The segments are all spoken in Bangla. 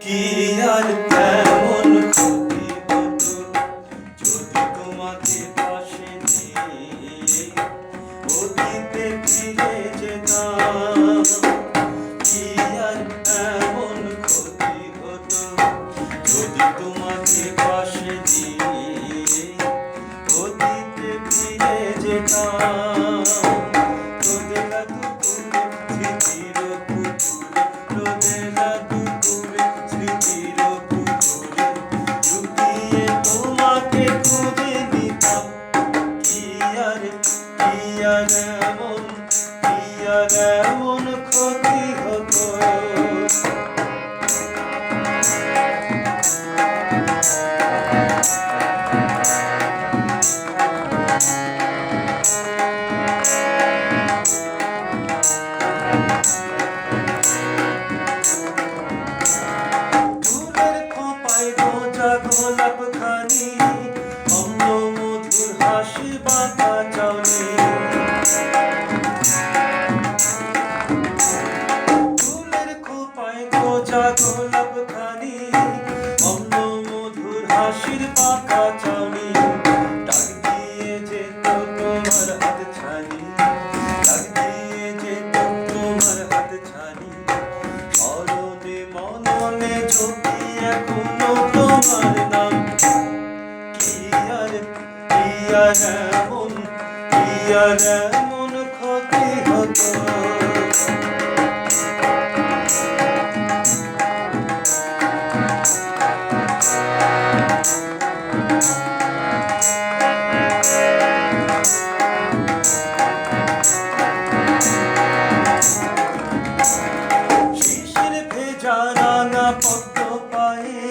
কি আর তেমন ক্ষতি হতো যদি তোমাকে পাশে নিয়ে অতীতে ফিরে যেতাম। কি আর তেমন ক্ষতি হতো যদি তোমাকে পাশে নিয়ে অতীতে ফিরে যেতাম। রোদেলা দুপুরে স্মৃতির পুকুরে, রোদেলা দুপুরে স্মৃতির পুকুরে লুকিয়ে তোমাকে খুঁজে নিতাম। কি আর এমন ক্ষতি হতো। গোলাপ খানি অম্ল মধুর হাসি বাঁকা চাউনি, ফুলের খোপায় গোজা গোলাপ খানি অম্ল মধুর হাসির বাঁকা চাউনি। ডাক দিয়ে যেত তোমার হাত ছানি, ডাক দিয়ে যেত তোমার হাত ছানি। স্মরণে মননে ঝোঁকি এখনো তোমার নাম। কি আর এমন ক্ষতি হতো। শিশির ভেজা রাঙা পদ্ম পায়ে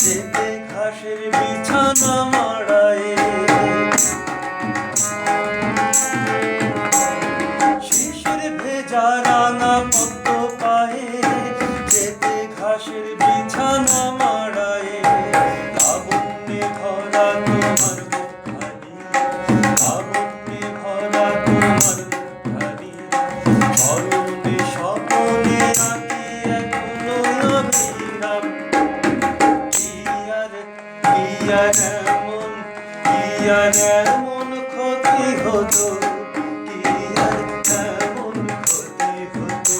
যেতে ঘাসের বিছানা মাড়ায়ে। শিশির ভেজা রাঙা পদ্ম পায়ে যেতে ঘাসের বিছানা মাড়ায়ে। লাবণ্যে ভরা তোমার মুখখানি, লাবণ্যে ভরা তোমার মুখখানি। স্মরণে স্বপনে আঁকি এখনো অবিরাম। কি আর এমন ক্ষতি হতো। কি আর এমন ক্ষতি হতো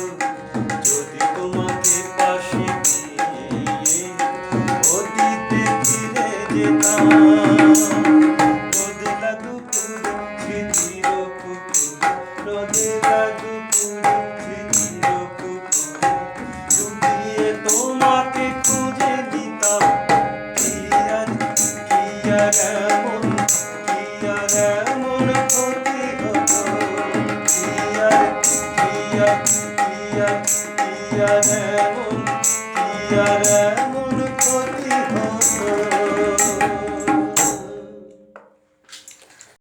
যদি তোমাকে পাশে নিয়ে অতীতে ফিরে যেতাম। রোদেলা দুপুরে স্মৃতির পুকুরে, রোদেলা দুপুরে স্মৃতির পুকুরে লুকিয়ে তোমাকে খুঁজে নিতাম। কি আর এমন ক্ষতি হতো। কি আর এমন ক্ষতি